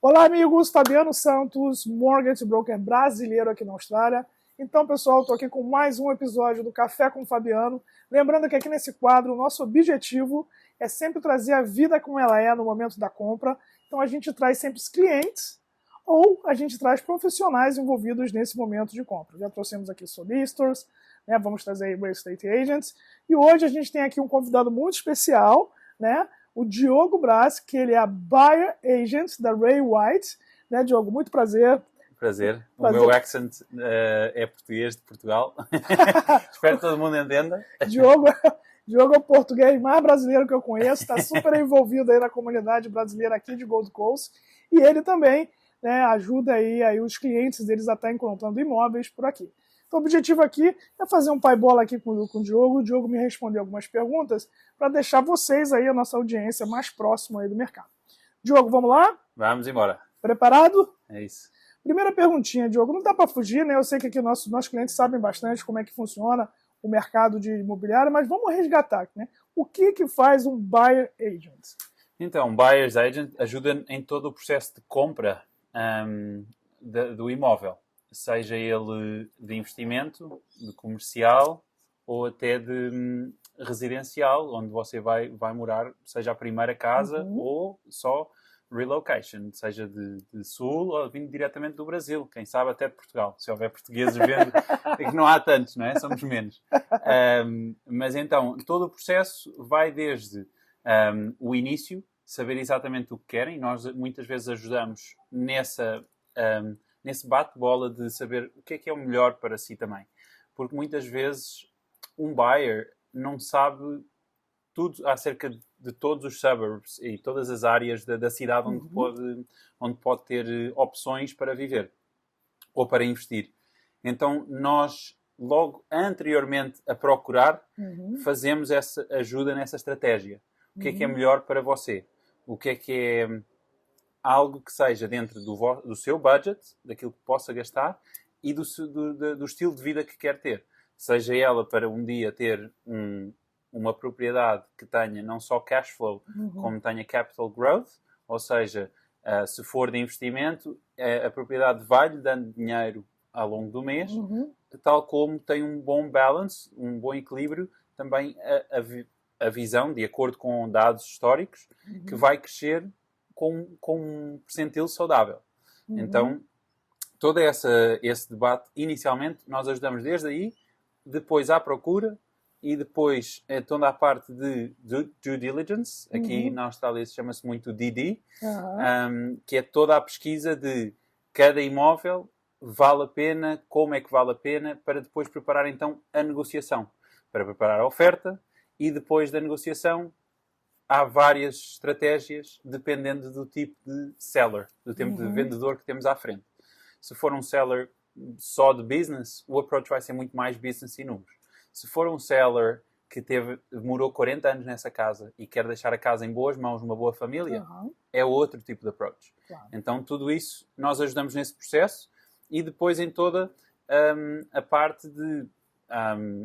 Olá, amigos. Fabiano Santos, mortgage broker brasileiro aqui na Austrália. Então, pessoal, estou aqui com mais um episódio do Café com o Fabiano. Lembrando que aqui nesse quadro, o nosso objetivo é sempre trazer a vida como ela é no momento da compra. Então, a gente traz sempre os clientes ou a gente traz profissionais envolvidos nesse momento de compra. Já trouxemos aqui solicitors, né? Vamos trazer aí real estate agents. E hoje a gente tem aqui um convidado muito especial, né? O Diogo Braz, que ele é a Buyer Agent da Ray White. Né, Diogo? Muito prazer. Prazer. O meu accent é português de Portugal. Espero que todo mundo entenda. Diogo é o português mais brasileiro que eu conheço, está super envolvido aí na comunidade brasileira aqui de Gold Coast. E ele também, né, ajuda aí os clientes deles a estar encontrando imóveis por aqui. Então, o objetivo aqui é fazer um pai-bola aqui com o Diogo. O Diogo me responder algumas perguntas para deixar vocês aí, a nossa audiência, mais próxima aí do mercado. Diogo, vamos lá? Vamos embora. Preparado? É isso. Primeira perguntinha, Diogo. Não dá para fugir, né? Eu sei que aqui nossos clientes sabem bastante como é que funciona o mercado de imobiliário, mas vamos resgatar, né? O que faz um Buyer Agent? Então, um Buyer's Agent ajuda em todo o processo de compra do imóvel. Seja ele de investimento, de comercial ou até de residencial, onde você vai morar, seja a primeira casa ou só relocation, seja de Sul ou vindo diretamente do Brasil, quem sabe até de Portugal. Se houver portugueses vendo, é que não há tantos, não é? Somos menos. Mas então, todo o processo vai desde o início, saber exatamente o que querem. Nós muitas vezes ajudamos nesse bate-bola de saber o que é o melhor para si também. Porque muitas vezes um buyer não sabe tudo acerca de todos os suburbs e todas as áreas da cidade onde pode ter opções para viver ou para investir. Então, nós, logo anteriormente a procurar, fazemos essa ajuda nessa estratégia. O que é melhor para você? O que é algo que seja dentro do seu budget, daquilo que possa gastar e do estilo de vida que quer ter. Seja ela para um dia ter uma propriedade que tenha não só cash flow, como tenha capital growth, ou seja, se for de investimento, a propriedade vai-lhe dando dinheiro ao longo do mês, tal como tem um bom balance, um bom equilíbrio, também a visão, de acordo com dados históricos, que vai crescer com um percentil saudável. Então, todo esse debate, inicialmente, nós ajudamos desde aí, depois à procura e depois toda a parte de due diligence. Aqui na Austrália chama-se muito DD, que é toda a pesquisa de cada imóvel, vale a pena, como é que vale a pena, para depois preparar então a negociação. Para preparar a oferta e depois da negociação há várias estratégias dependendo do tipo de seller, do tipo de vendedor que temos à frente. Se for um seller só de business, o approach vai ser muito mais business e números. Se for um seller que demorou 40 anos nessa casa e quer deixar a casa em boas mãos, uma boa família, é outro tipo de approach. Claro. Então, tudo isso nós ajudamos nesse processo e depois em toda a parte de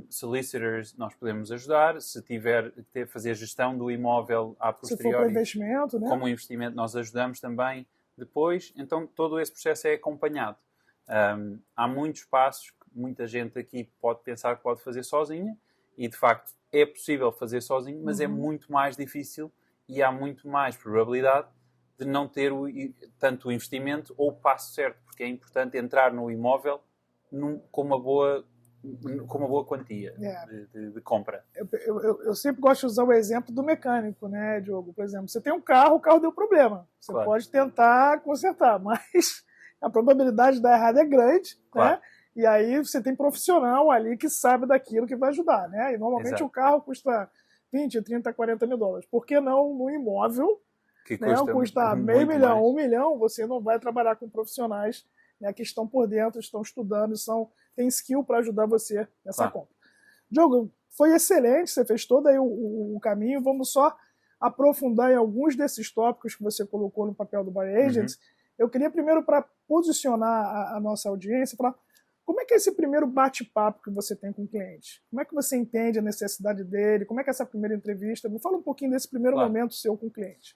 solicitors nós podemos ajudar. Se tiver que fazer gestão do imóvel a posteriori, se for investimento, né? Como investimento, nós ajudamos também depois. Então, todo esse processo é acompanhado. Há muitos passos que muita gente aqui pode pensar que pode fazer sozinha e, de facto, é possível fazer sozinho, mas é muito mais difícil e há muito mais probabilidade de não ter tanto o investimento ou o passo certo, porque é importante entrar no imóvel com uma boa quantia de compra. Eu sempre gosto de usar o exemplo do mecânico, né, Diogo? Por exemplo, você tem um carro, o carro deu problema. Você pode tentar consertar, mas a probabilidade de dar errado é grande, né? E aí você tem profissional ali que sabe daquilo que vai ajudar, né? E normalmente o carro custa 20, 30, 40 mil dólares. Por que não no imóvel, que custa meio milhão, mais. 1 milhão, você não vai trabalhar com profissionais, né, que estão por dentro, estão estudando, tem skill para ajudar você nessa compra. Diogo, foi excelente, você fez todo aí o caminho. Vamos só aprofundar em alguns desses tópicos que você colocou no papel do Buyer Agents. Eu queria primeiro, para posicionar a nossa audiência, para Como é que é esse primeiro bate-papo que você tem com o cliente? Como é que você entende a necessidade dele? Como é que é essa primeira entrevista? Me fala um pouquinho desse primeiro momento seu com o cliente.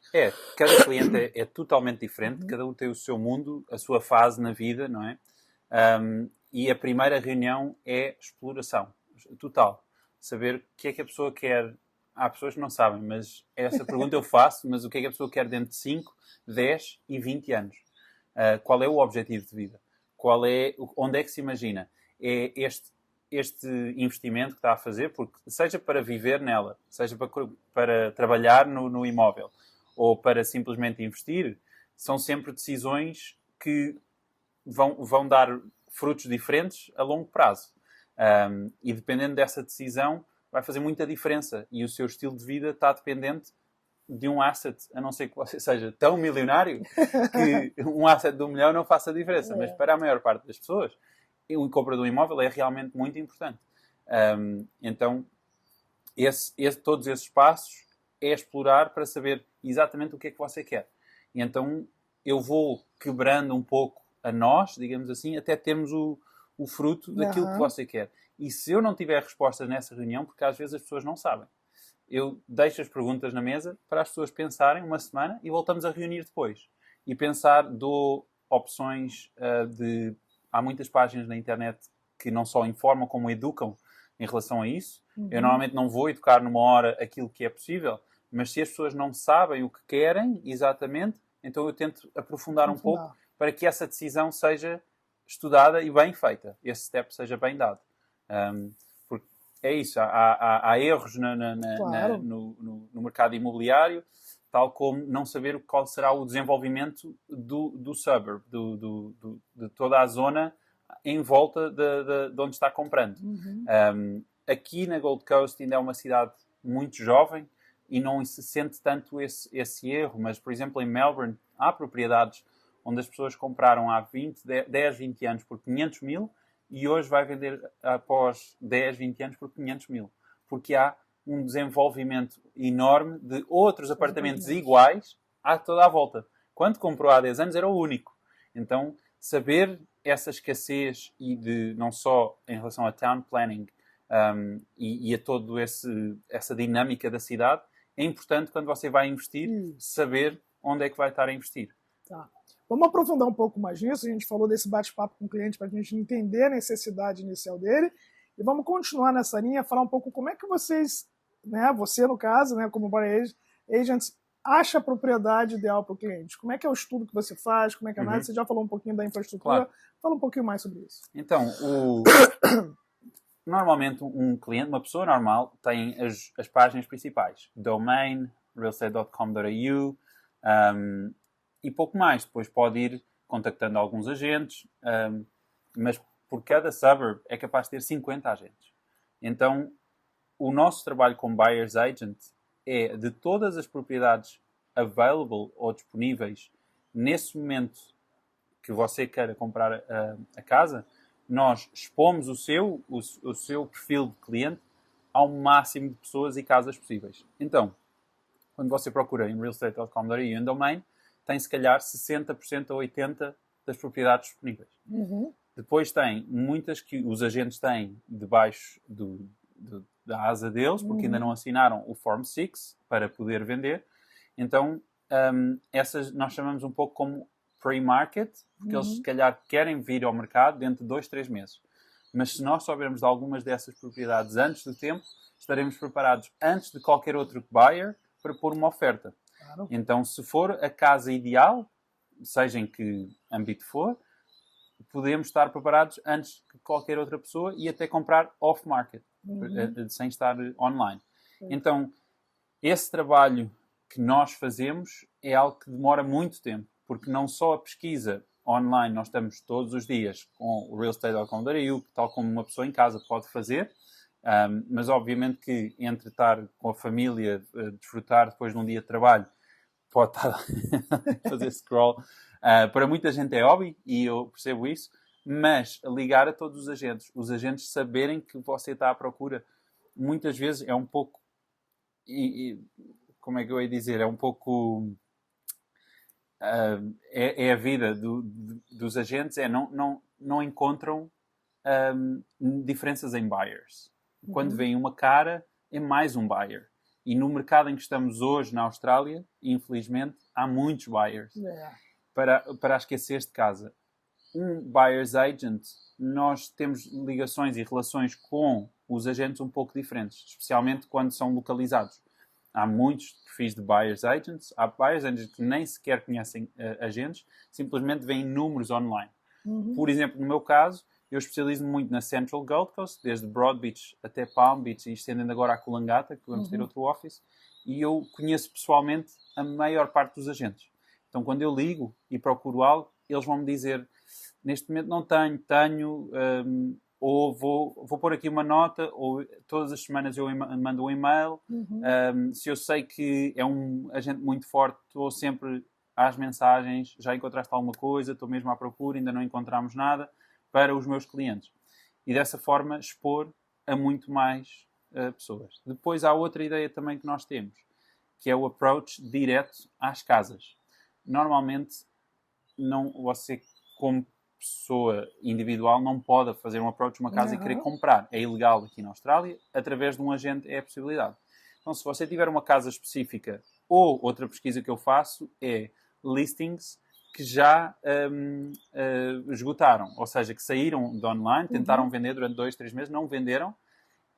Cada cliente é totalmente diferente, cada um tem o seu mundo, a sua fase na vida, não é? E a primeira reunião é exploração total. Saber o que é que a pessoa quer. Há pessoas que não sabem, mas essa pergunta eu faço, mas o que é que a pessoa quer dentro de 5, 10 e 20 anos? Qual é o objetivo de vida? Onde é que se imagina? É este investimento que está a fazer, porque seja para viver nela, seja para trabalhar no imóvel, ou para simplesmente investir, são sempre decisões que vão dar frutos diferentes a longo prazo. E dependendo dessa decisão, vai fazer muita diferença. E o seu estilo de vida está dependente de um asset, a não ser que você seja tão milionário que um asset de 1 milhão não faça diferença. Mas para a maior parte das pessoas, a compra de um imóvel é realmente muito importante. Então, todos esses passos é explorar para saber exatamente o que é que você quer. E então, eu vou quebrando um pouco a nós, digamos assim, até termos o fruto daquilo que você quer. E se eu não tiver respostas nessa reunião, porque às vezes as pessoas não sabem, eu deixo as perguntas na mesa para as pessoas pensarem uma semana e voltamos a reunir depois. E pensar, dou opções Há muitas páginas na internet que não só informam, como educam em relação a isso. Eu normalmente não vou educar numa hora aquilo que é possível, mas se as pessoas não sabem o que querem exatamente, então eu tento aprofundar um pouco para que essa decisão seja estudada e bem feita. Esse step seja bem dado. Porque é isso. Há erros no mercado imobiliário, tal como não saber qual será o desenvolvimento do suburb, de toda a zona em volta de onde está comprando. Aqui na Gold Coast ainda é uma cidade muito jovem e não se sente tanto esse erro, mas, por exemplo, em Melbourne há propriedades onde as pessoas compraram há 10, 20 anos por 500 mil e hoje vai vender após 10, 20 anos por 500 mil. Porque há um desenvolvimento enorme de outros apartamentos iguais a toda a volta. Quando comprou há 10 anos era o único. Então, saber essa escassez e não só em relação a town planning e a toda essa dinâmica da cidade, é importante quando você vai investir, saber onde é que vai estar a investir. Tá. Vamos aprofundar um pouco mais nisso. A gente falou desse bate-papo com o cliente para a gente entender a necessidade inicial dele. E vamos continuar nessa linha, falar um pouco como é que vocês, né, você no caso, né, como buyer agents, acha a propriedade ideal para o cliente. Como é que é o estudo que você faz, como é que é a análise? Você já falou um pouquinho da infraestrutura. Claro. Fala um pouquinho mais sobre isso. Então, normalmente um cliente, uma pessoa normal, tem as páginas principais. Domain, realestate.com.au e pouco mais. Depois pode ir contactando alguns agentes, mas por cada suburb é capaz de ter 50 agentes. Então, o nosso trabalho como buyer's agent é de todas as propriedades available ou disponíveis nesse momento que você queira comprar a casa, nós expomos o seu perfil de cliente ao máximo de pessoas e casas possíveis. Então, quando você procura em realestate.com.au em domain, tem se calhar 60% a 80% das propriedades disponíveis. Depois tem muitas que os agentes têm debaixo da asa deles, porque ainda não assinaram o Form 6 para poder vender. Então, essas nós chamamos um pouco como pre-market, porque eles se calhar querem vir ao mercado dentro de 2, 3 meses. Mas se nós soubermos de algumas dessas propriedades antes do tempo, estaremos preparados antes de qualquer outro buyer para pôr uma oferta. Claro. Então, se for a casa ideal, seja em que âmbito for, podemos estar preparados antes que qualquer outra pessoa e até comprar off-market, sem estar online. Então, esse trabalho que nós fazemos é algo que demora muito tempo, porque não só a pesquisa online, nós estamos todos os dias com o realestate.com.au, tal como uma pessoa em casa pode fazer, mas obviamente que entre estar com a família, desfrutar depois de um dia de trabalho, pode estar a fazer scroll. Para muita gente é hobby, e eu percebo isso, mas ligar a todos os agentes saberem que você está à procura, muitas vezes é um pouco, como é que eu ia dizer, é um pouco, é a vida dos agentes, não encontram diferenças em buyers. Quando vem uma cara, é mais um buyer. E no mercado em que estamos hoje, na Austrália, infelizmente, há muitos buyers. Para a esqueceres de casa. Um buyer's agent, nós temos ligações e relações com os agentes um pouco diferentes, especialmente quando são localizados. Há muitos perfis de buyer's agents. Há buyer's agents que nem sequer conhecem agentes, simplesmente veem números online. Por exemplo, no meu caso, eu especializo-me muito na Central Gold Coast, desde Broad Beach até Palm Beach e estendendo agora à Coolangatta, que vamos ter outro office, e eu conheço pessoalmente a maior parte dos agentes. Então, quando eu ligo e procuro algo, eles vão-me dizer, neste momento não tenho, ou vou pôr aqui uma nota, ou todas as semanas eu mando um e-mail. Se eu sei que é um agente muito forte, estou sempre às mensagens, já encontraste alguma coisa, estou mesmo à procura, ainda não encontramos nada, para os meus clientes. E dessa forma expor a muito mais pessoas. Depois há outra ideia também que nós temos, que é o approach direto às casas. Normalmente, você como pessoa individual não pode fazer um approach a uma casa e querer comprar. É ilegal aqui na Austrália. Através de um agente é a possibilidade. Então, se você tiver uma casa específica, ou outra pesquisa que eu faço é listings que já esgotaram. Ou seja, que saíram de online, tentaram vender durante 2, 3 meses, não venderam.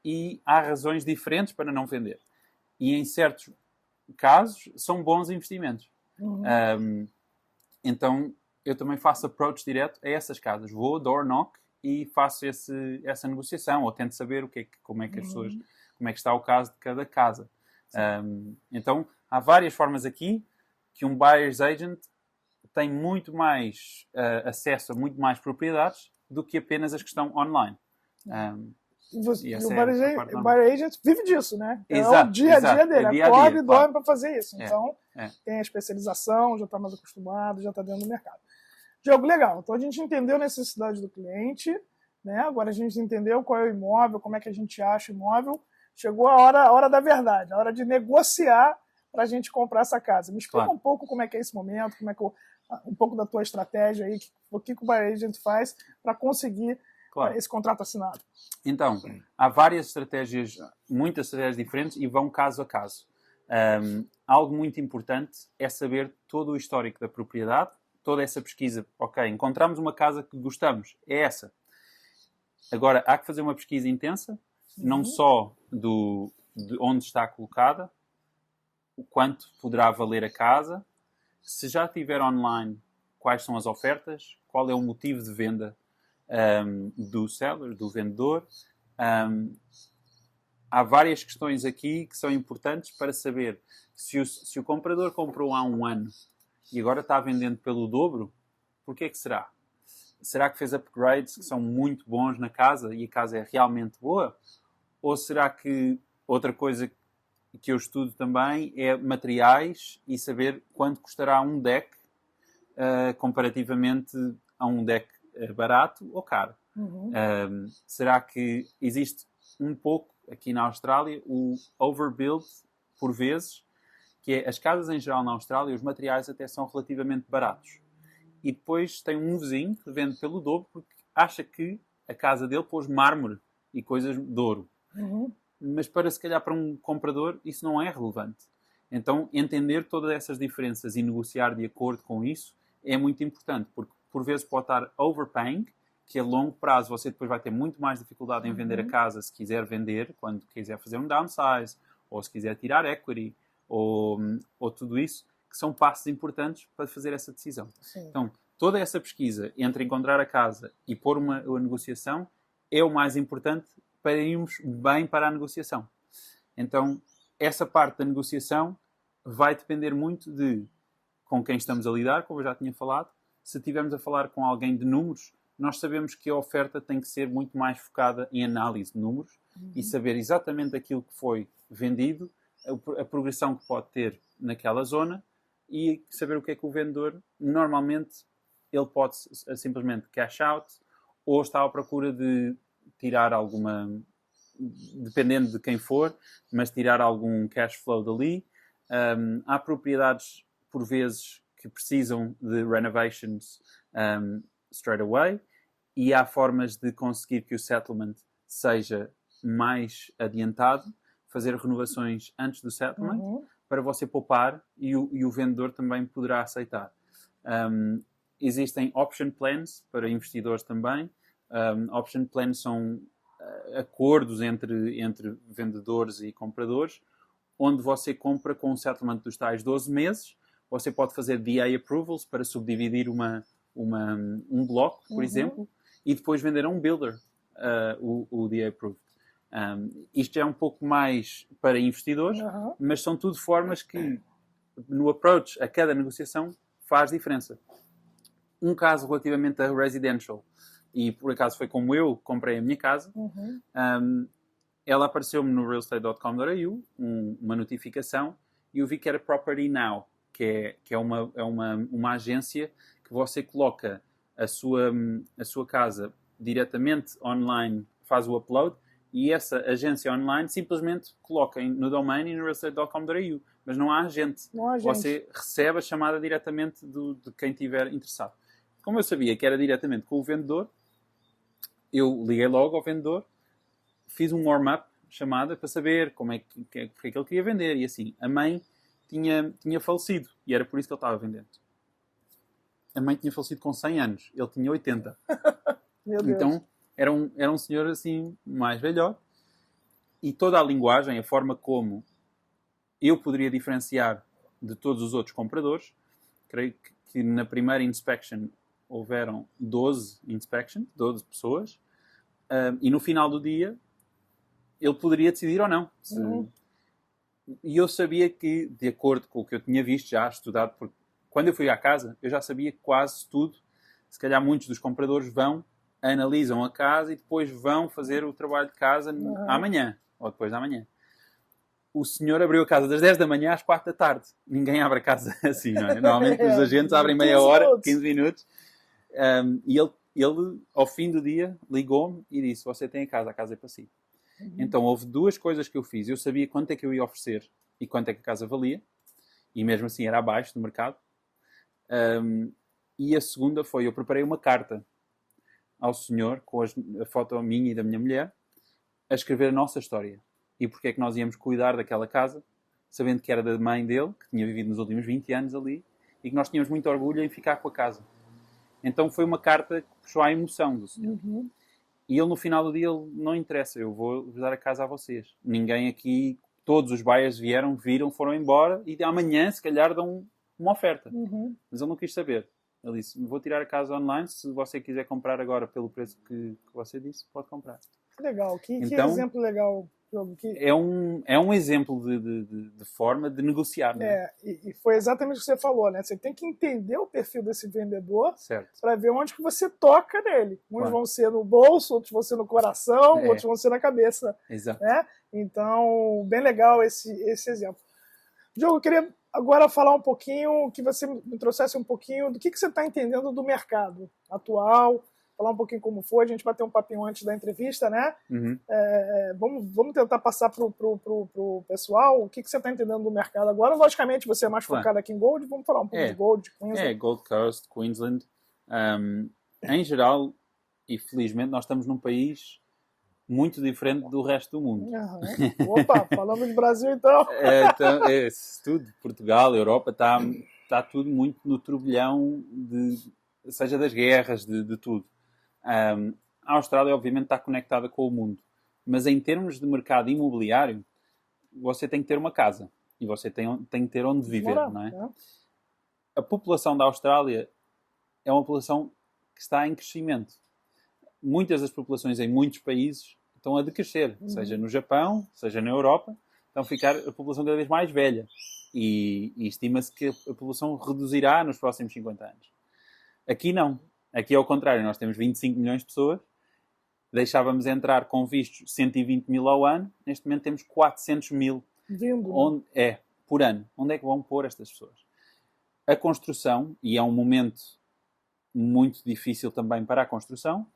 E há razões diferentes para não vender. E em certos casos, são bons investimentos. Então, eu também faço approach direto a essas casas. Vou, door knock, e faço essa negociação, ou tento saber como é que as pessoas, como é que está o caso de cada casa. Então, há várias formas aqui que um buyer's agent tem muito mais acesso a muito mais propriedades do que apenas as que estão online. E o buyer agent vive disso, né? Exato, é o dia a dia dele. Acorda e dorme para fazer isso. Então, tem a especialização, já está mais acostumado, já está dentro do mercado. Diogo, legal. Então, a gente entendeu a necessidade do cliente, né? Agora a gente entendeu qual é o imóvel, como é que a gente acha o imóvel. Chegou a hora da verdade, a hora de negociar para a gente comprar essa casa. Me explica um pouco como é que é esse momento, um pouco da tua estratégia aí, o que o buyer agent faz para conseguir esse contrato assinado. Então, há várias estratégias, muitas estratégias diferentes e vão caso a caso. Algo muito importante é saber todo o histórico da propriedade, toda essa pesquisa. Ok, encontramos uma casa que gostamos, é essa. Agora, há que fazer uma pesquisa intensa, não só de onde está colocada, o quanto poderá valer a casa, se já tiver online, quais são as ofertas, qual é o motivo de venda do seller, do vendedor. Há várias questões aqui que são importantes para saber se o comprador comprou há um ano e agora está vendendo pelo dobro, porquê que será? Será que fez upgrades que são muito bons na casa e a casa é realmente boa? Ou será que outra coisa que eu estudo também é materiais e saber quanto custará um deck comparativamente a um deck barato ou caro? Será que existe um pouco aqui na Austrália o overbuild por vezes, que é as casas em geral na Austrália, os materiais até são relativamente baratos. E depois tem um vizinho que vende pelo dobro porque acha que a casa dele pôs mármore e coisas de ouro. Mas se calhar para um comprador isso não é relevante. Então entender todas essas diferenças e negociar de acordo com isso é muito importante, porque por vezes pode estar overpaying, que a longo prazo você depois vai ter muito mais dificuldade em vender a casa se quiser vender, quando quiser fazer um downsize, ou se quiser tirar equity, ou tudo isso, que são passos importantes para fazer essa decisão. Sim. Então, toda essa pesquisa entre encontrar a casa e pôr uma negociação é o mais importante para irmos bem para a negociação. Então, essa parte da negociação vai depender muito de com quem estamos a lidar, como eu já tinha falado. Se estivermos a falar com alguém de números, nós sabemos que a oferta tem que ser muito mais focada em análise de números e saber exatamente aquilo que foi vendido, a progressão que pode ter naquela zona e saber o que é que o vendedor, normalmente, ele pode simplesmente cash out ou está à procura de tirar alguma, dependendo de quem for, mas tirar algum cash flow dali. Há propriedades, por vezes, que precisam de renovations straight away e há formas de conseguir que o settlement seja mais adiantado, fazer renovações antes do settlement, para você poupar e o vendedor também poderá aceitar. Existem option plans para investidores também. Option plans são acordos entre vendedores e compradores, onde você compra com o settlement dos tais 12 meses. Você pode fazer DA approvals para subdividir um bloco, por exemplo, e depois vender a um builder o DA approved. Isto é um pouco mais para investidores, mas são tudo formas que, no approach a cada negociação, faz diferença. Um caso relativamente a residential, e por acaso foi como eu comprei a minha casa, ela apareceu-me no realestate.com.au, uma notificação, e eu vi que era Property Now, que é uma agência que você coloca a sua casa diretamente online, faz o upload, e essa agência online simplesmente coloca no domain e no realestate.com.au. Mas não há agente. Você recebe a chamada diretamente de quem estiver interessado. Como eu sabia que era diretamente com o vendedor, eu liguei logo ao vendedor, fiz um warm-up chamada para saber porque é que ele queria vender. E assim, a mãe tinha falecido e era por isso que ele estava vendendo. A mãe tinha falecido com 100 anos, ele tinha 80. Meu Deus. Então, era um senhor assim, mais velhote. E toda a linguagem, a forma como eu poderia diferenciar de todos os outros compradores, creio que na primeira inspection houveram 12 pessoas, e no final do dia ele poderia decidir ou não. E eu sabia que, de acordo com o que eu tinha visto, já estudado, porque quando eu fui à casa, eu já sabia quase tudo. Se calhar muitos dos compradores analisam a casa e depois vão fazer o trabalho de casa amanhã, ou depois da manhã. O senhor abriu a casa das 10 da manhã às 4 da tarde. Ninguém abre a casa assim, não é? Normalmente os agentes abrem meia hora, 15 minutos. E ele, ao fim do dia, ligou-me e disse: você tem a casa é para si. Então, houve duas coisas que eu fiz. Eu sabia quanto é que eu ia oferecer e quanto é que a casa valia. E mesmo assim era abaixo do mercado. E a segunda foi, eu preparei uma carta ao senhor, com a foto minha e da minha mulher, a escrever a nossa história. E porque é que nós íamos cuidar daquela casa, sabendo que era da mãe dele, que tinha vivido nos últimos 20 anos ali, e que nós tínhamos muito orgulho em ficar com a casa. Então foi uma carta que puxou a emoção do senhor. E ele, no final do dia, ele não interessa, eu vou dar a casa a vocês. Ninguém aqui, todos os buyers viram, foram embora, e amanhã, se calhar, dão uma oferta. Mas ele não quis saber. Ele disse: vou tirar a casa online, se você quiser comprar agora pelo preço que você disse, pode comprar. Que legal, que exemplo legal. É um exemplo de forma de negociar. Né? E foi exatamente o que você falou, né? Você tem que entender o perfil desse vendedor para ver onde que você toca nele. Uns vão ser no bolso, outros vão ser no coração, outros vão ser na cabeça. Exato. Né? Então, bem legal esse exemplo. Diogo, eu queria agora falar um pouquinho, que você me trouxesse um pouquinho do que você está entendendo do mercado atual, falar um pouquinho como foi, a gente bateu um papinho antes da entrevista, né? Vamos tentar passar para o pessoal o que você está entendendo do mercado agora. Logicamente, você é mais focado aqui em Gold, vamos falar um pouco de Gold, de Queensland. Gold Coast, Queensland. Em geral, e felizmente, nós estamos num país muito diferente do resto do mundo. Opa, falamos de Brasil então. Tudo, Portugal, Europa, está tudo muito no turbilhão, seja das guerras, de tudo. A Austrália, obviamente, está conectada com o mundo. Mas em termos de mercado imobiliário, você tem que ter uma casa. E você tem que ter onde viver, não é? A população da Austrália é uma população que está em crescimento. Muitas das populações em muitos países estão a decrescer. Seja no Japão, seja na Europa. Estão a ficar a população cada vez mais velha. E estima-se que a população reduzirá nos próximos 50 anos. Aqui não. Aqui é o contrário. Nós temos 25 milhões de pessoas. Deixávamos entrar com vistos 120 mil ao ano. Neste momento temos 400 mil. Por ano. Onde é que vão pôr estas pessoas? A construção, e é um momento muito difícil também para a construção,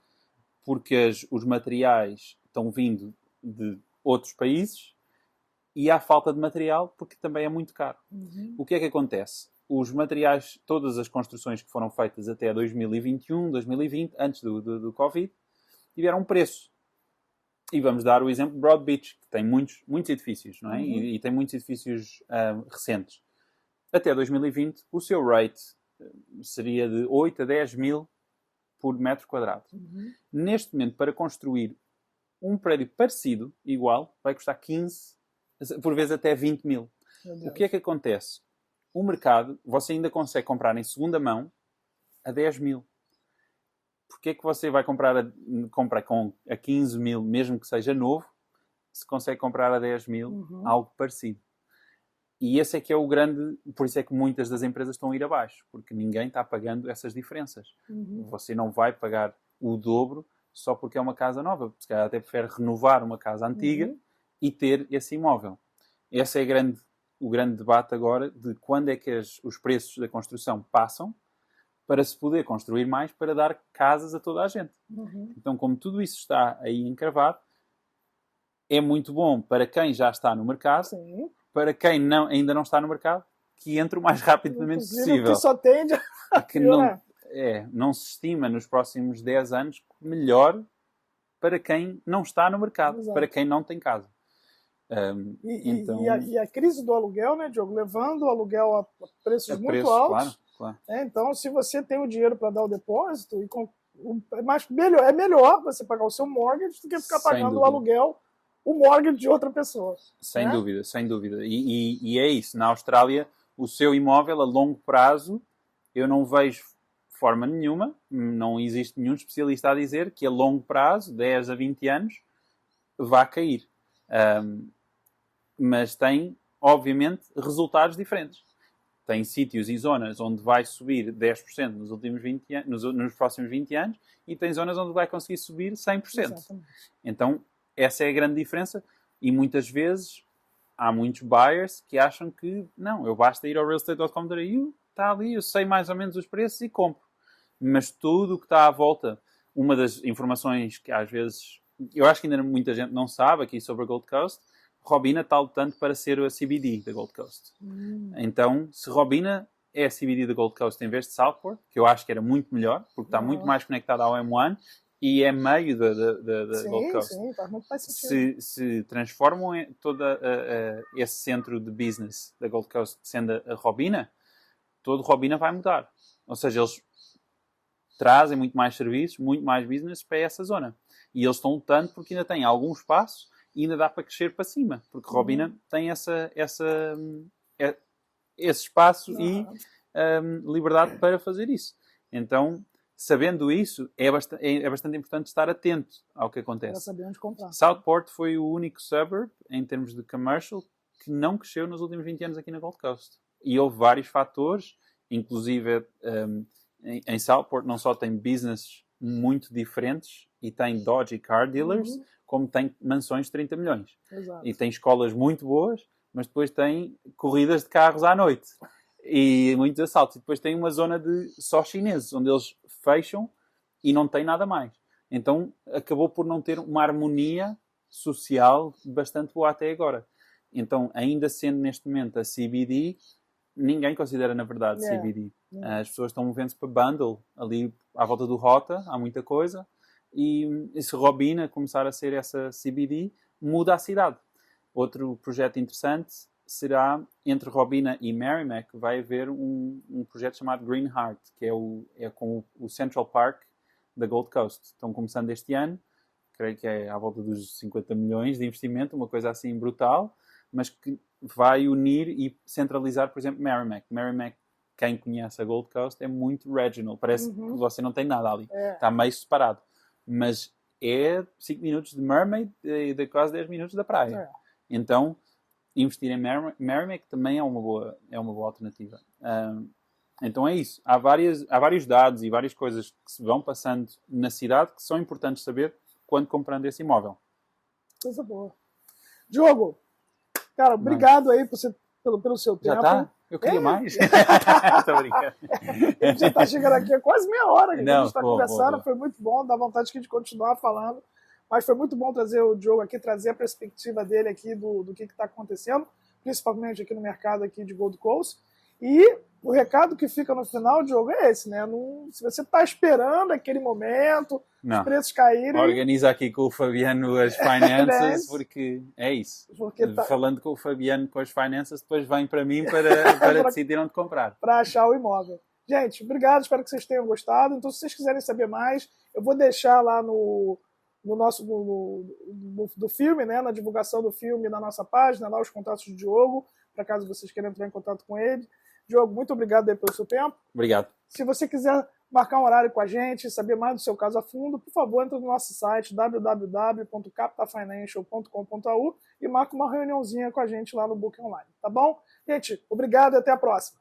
porque os materiais estão vindo de outros países e há falta de material porque também é muito caro. O que é que acontece? os materiais, todas as construções que foram feitas até 2021, 2020, antes do Covid, tiveram um preço. E vamos dar o exemplo de Broad Beach, que tem muitos edifícios, não é? E tem muitos edifícios recentes. Até 2020, o seu rate seria de 8 a 10 mil por metro quadrado. Neste momento, para construir um prédio parecido, igual, vai custar 15, por vezes até 20 mil. O que é que acontece? O mercado, você ainda consegue comprar em segunda mão a 10 mil. Porquê é que você vai comprar a 15 mil, mesmo que seja novo, se consegue comprar a 10 mil algo parecido? E esse é que é o grande... Por isso é que muitas das empresas estão a ir abaixo, porque ninguém está pagando essas diferenças. Você não vai pagar o dobro só porque é uma casa nova. Se calhar até prefere renovar uma casa antiga e ter esse imóvel. Esse é o grande debate agora de quando é que os preços da construção passam para se poder construir mais, para dar casas a toda a gente. Então, como tudo isso está aí encravado, é muito bom para quem já está no mercado, para quem ainda não está no mercado, que entre o mais rapidamente possível. Que só tende a piorar. Não se estima nos próximos 10 anos melhor para quem não está no mercado, para quem não tem casa. E a crise do aluguel, né, Diogo? Levando o aluguel a preços muito altos. Claro. Então, se você tem o dinheiro para dar o depósito, é melhor você pagar o seu mortgage do que ficar pagando o aluguel, o mortgage de outra pessoa. Sem dúvida, sem dúvida. E é isso. Na Austrália, o seu imóvel a longo prazo, eu não vejo forma nenhuma, não existe nenhum especialista a dizer que a longo prazo, 10 a 20 anos, vá cair. Mas tem, obviamente, resultados diferentes. Tem sítios e zonas onde vai subir 10% nos próximos 20 anos e tem zonas onde vai conseguir subir 100%. Exatamente. Então, essa é a grande diferença. E muitas vezes há muitos buyers que acham que não, eu basta ir ao realestate.com.au, está ali, eu sei mais ou menos os preços e compro. Mas tudo o que está à volta, uma das informações que às vezes, eu acho que ainda muita gente não sabe aqui sobre a Gold Coast, Robina está lutando para ser a CBD da Gold Coast. Então, se Robina é a CBD da Gold Coast em vez de Southport, que eu acho que era muito melhor, porque está muito mais conectado ao M1 e é meio da Gold Coast. Sim, faz muito mais sentido. Se transformam todo esse centro de business da Gold Coast sendo a Robina, todo Robina vai mudar. Ou seja, eles trazem muito mais serviços, muito mais business para essa zona. E eles estão lutando porque ainda têm algum espaço e ainda dá para crescer para cima, porque Robina tem esse espaço e liberdade para fazer isso. Então, sabendo isso, é bastante importante estar atento ao que acontece. Para saber onde comprar. Southport foi o único suburb, em termos de commercial, que não cresceu nos últimos 20 anos aqui na Gold Coast. E houve vários fatores, inclusive em Southport não só tem business muito diferentes e tem Dodge car dealers, como tem mansões de 30 milhões. Exato. E tem escolas muito boas, mas depois tem corridas de carros à noite. E muitos assaltos. E depois tem uma zona de só chineses, onde eles fecham e não tem nada mais. Então, acabou por não ter uma harmonia social bastante boa até agora. Então, ainda sendo neste momento a CBD, ninguém considera, na verdade, CBD. As pessoas estão movendo-se para Bundle, ali à volta do Rota, há muita coisa. E se Robina começar a ser essa CBD, muda a cidade. Outro projeto interessante será, entre Robina e Merrimack, vai haver um projeto chamado Green Heart, que é com o Central Park da Gold Coast. Estão começando este ano, creio que é à volta dos 50 milhões de investimento, uma coisa assim brutal, mas que vai unir e centralizar, por exemplo, Merrimack. Merrimack, quem conhece a Gold Coast, é muito regional. Parece que você não tem nada ali. Está meio separado. Mas é 5 minutos de Mermaid e de quase 10 minutos da praia. Então, investir em Merrimack também é uma boa alternativa. Então é isso. Há vários dados e várias coisas que se vão passando na cidade que são importantes saber quando comprando esse imóvel. Coisa boa. Diogo, cara, obrigado aí pelo seu tempo. Já está? Eu queria mais. Estou brincando. Você está chegando aqui há quase meia hora que a gente está conversando. Foi muito bom, dá vontade de continuar falando. Mas foi muito bom trazer o Diogo aqui, trazer a perspectiva dele aqui do que está acontecendo, principalmente aqui no mercado aqui de Gold Coast. E O recado que fica no final, Diogo, é esse, né? Se você está esperando aquele momento, os preços caírem... Organiza aqui com o Fabiano as finanças, porque é isso. Falando com o Fabiano com as finanças, depois vem para mim para decidir onde comprar. Para achar o imóvel. Gente, obrigado, espero que vocês tenham gostado. Então, se vocês quiserem saber mais, eu vou deixar lá no do filme, né, na divulgação do filme na nossa página, lá os contatos do Diogo, para caso vocês queiram entrar em contato com ele. Diogo, muito obrigado aí pelo seu tempo. Obrigado. Se você quiser marcar um horário com a gente, saber mais do seu caso a fundo, por favor, entre no nosso site www.capitafinancial.com.au e marca uma reuniãozinha com a gente lá no Booking Online, tá bom? Gente, obrigado e até a próxima.